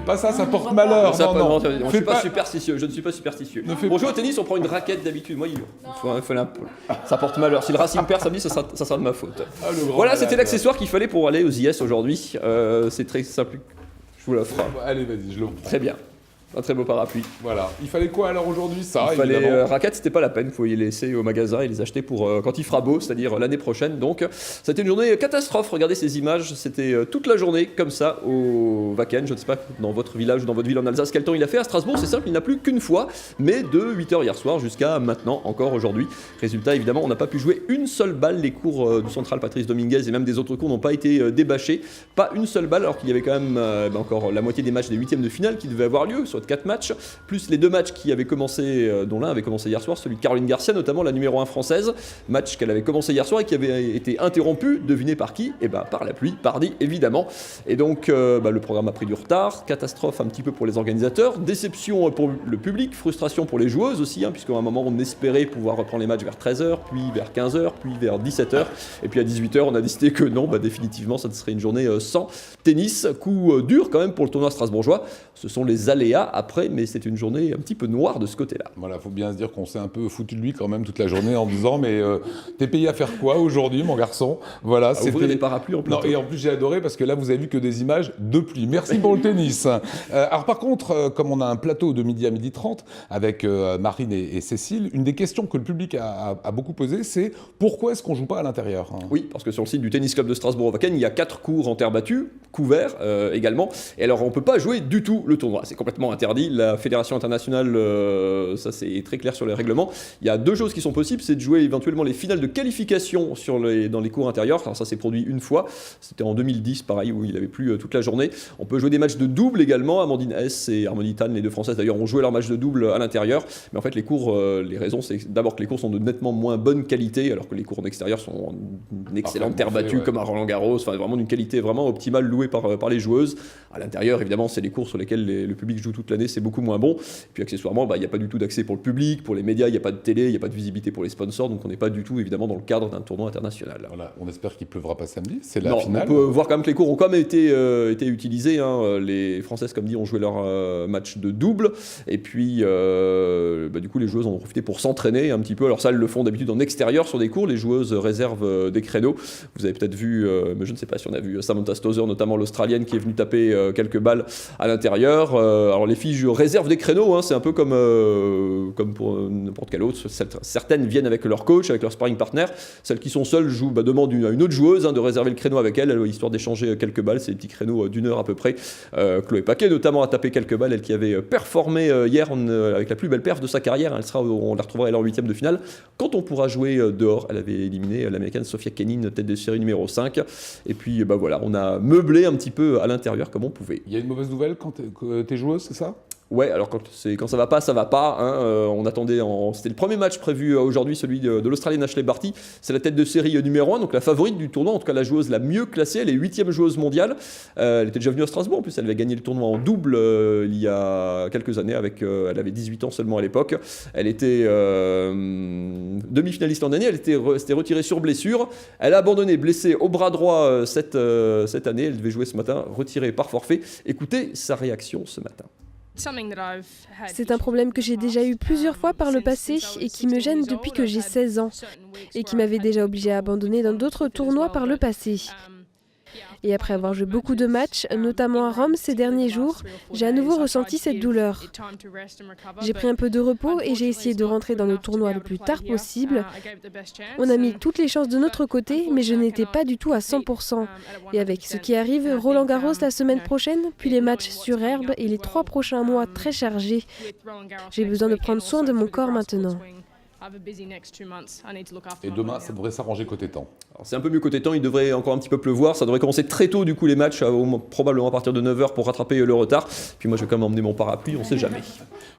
fais pas ça, ça porte malheur. Ça, Non. je ne suis pas superstitieux. Je ne suis pas superstitieux. Pour jouer au tennis, on prend une raquette d'habitude. Moi, ça porte malheur. Si le Racing perd samedi, ça sera de ma faute. Voilà, c'était l'accessoire qu'il fallait pour aller aux IS aujourd'hui. C'est très simple. Je vous l'offre. Allez, vas-y, je le prends. Très bien. Un très beau parapluie. Voilà. Il fallait quoi alors aujourd'hui? Ça, il fallait raquettes, c'était pas la peine. Il faut y laisser au magasin et les acheter pour quand il fera beau, c'est-à-dire l'année prochaine. Donc, c'était une journée catastrophe. Regardez ces images. C'était toute la journée comme ça au Wacken. Je ne sais pas dans votre village ou dans votre ville en Alsace quel temps il a fait. À Strasbourg, c'est simple, il n'a plu qu'une fois, mais de 8h hier soir jusqu'à maintenant, encore aujourd'hui. Résultat, évidemment, on n'a pas pu jouer une seule balle. Les cours du central Patrice Dominguez et même des autres cours n'ont pas été débâchés. Pas une seule balle, alors qu'il y avait quand même encore la moitié des matchs des huitièmes de finale qui devaient avoir lieu, soit 4 matchs. Plus les 2 matchs qui avaient commencé, dont l'un avait commencé hier soir, celui de Caroline Garcia, notamment la numéro 1 française, match qu'elle avait commencé hier soir et qui avait été interrompu, devinez par qui? Par la pluie, pardi évidemment. Et donc le programme a pris du retard, catastrophe un petit peu pour les organisateurs, déception pour le public, frustration pour les joueuses aussi, puisqu'à un moment on espérait pouvoir reprendre les matchs vers 13h, puis vers 15h, puis vers 17h, et puis à 18h on a décidé que non, définitivement ça serait une journée sans tennis, coup dur quand même pour le tournoi strasbourgeois. Ce sont les aléas après, mais c'est une journée un petit peu noire de ce côté-là. Voilà, faut bien se dire qu'on s'est un peu foutu de lui quand même toute la journée en disant mais t'es payé à faire quoi aujourd'hui mon garçon? Voilà, c'était des parapluies en plein. Et en plus j'ai adoré parce que là vous avez vu que des images de pluie. Merci pour le tennis. Alors par contre, comme on a un plateau de midi à 12h30 avec Marine et Cécile, une des questions que le public a beaucoup posées, c'est pourquoi est-ce qu'on joue pas à l'intérieur? Oui, parce que sur le site du tennis club de Strasbourg au Wacken, il y a 4 cours en terre battue, couverts également. Et alors on peut pas jouer du tout le tournoi, c'est complètement interdit. La fédération internationale, ça c'est très clair sur les règlements. Il y a 2 choses qui sont possibles, c'est de jouer éventuellement les finales de qualification dans les cours intérieurs. Alors ça s'est produit une fois, c'était en 2010 pareil où il avait plu toute la journée. On peut jouer des matchs de double également. Amandine Hess et Harmonie Tan, les 2 françaises d'ailleurs, ont joué leur match de double à l'intérieur. Mais en fait les cours, les raisons c'est d'abord que les cours sont de nettement moins bonne qualité, alors que les cours en extérieur sont une excellente terre battue comme à Roland Garros, enfin vraiment d'une qualité vraiment optimale louée par les joueuses. À l'intérieur évidemment c'est les cours sur lesquels le public joue toute l'année, c'est beaucoup moins bon. Et puis accessoirement, il n'y a pas du tout d'accès pour le public, pour les médias, il n'y a pas de télé, il n'y a pas de visibilité pour les sponsors, donc on n'est pas du tout évidemment dans le cadre d'un tournoi international. Voilà, on espère qu'il ne pleuvra pas samedi, c'est la finale. On peut voir quand même que les cours ont quand même été utilisés. Les Françaises, comme dit, ont joué leur match de double, et puis du coup les joueuses en ont profité pour s'entraîner un petit peu. Alors ça, elles le font d'habitude en extérieur sur des cours, les joueuses réservent des créneaux. Vous avez peut-être vu, mais je ne sais pas si on a vu Samantha Stosur, notamment l'Australienne, qui est venue taper quelques balles à l'intérieur. Alors les filles réservent des créneaux, c'est un peu comme pour n'importe quel autre. Certaines viennent avec leur coach, avec leur sparring partner. Celles qui sont seules demandent à une autre joueuse de réserver le créneau avec elle, histoire d'échanger quelques balles. C'est des petits créneaux d'1 heure à peu près. Chloé Paquet notamment a tapé quelques balles, elle qui avait performé hier avec la plus belle perf de sa carrière. On la retrouvera elle en 8e de finale. Quand on pourra jouer dehors, elle avait éliminé l'américaine Sofia Kenin, tête de série numéro 5. Et puis voilà, on a meublé un petit peu à l'intérieur comme on pouvait. Il y a une mauvaise nouvelle quand t'es joueuse, c'est ça? Ouais, alors quand ça va pas, ça va pas. On attendait, c'était le premier match prévu aujourd'hui, celui de l'Australienne Ashley Barty. C'est la tête de série numéro 1, donc la favorite du tournoi, en tout cas la joueuse la mieux classée. Elle est 8e joueuse mondiale. Elle était déjà venue à Strasbourg, en plus elle avait gagné le tournoi en double il y a quelques années. Elle avait 18 ans seulement à l'époque. Elle était demi-finaliste l'an dernier, s'était retirée sur blessure. Elle a abandonné, blessée au bras droit cette année. Elle devait jouer ce matin, retirée par forfait. Écoutez sa réaction ce matin. C'est un problème que j'ai déjà eu plusieurs fois par le passé et qui me gêne depuis que j'ai 16 ans et qui m'avait déjà obligé à abandonner dans d'autres tournois par le passé. Et après avoir joué beaucoup de matchs, notamment à Rome ces derniers jours, j'ai à nouveau ressenti cette douleur. J'ai pris un peu de repos et j'ai essayé de rentrer dans le tournoi le plus tard possible. On a mis toutes les chances de notre côté, mais je n'étais pas du tout à 100%. Et avec ce qui arrive, Roland Garros la semaine prochaine, puis les matchs sur herbe et les 3 prochains mois très chargés. J'ai besoin de prendre soin de mon corps maintenant. Et demain, ça devrait s'arranger côté temps. C'est un peu mieux côté temps, il devrait encore un petit peu pleuvoir, ça devrait commencer très tôt du coup les matchs, probablement à partir de 9h pour rattraper le retard. Puis moi je vais quand même emmener mon parapluie, on sait jamais.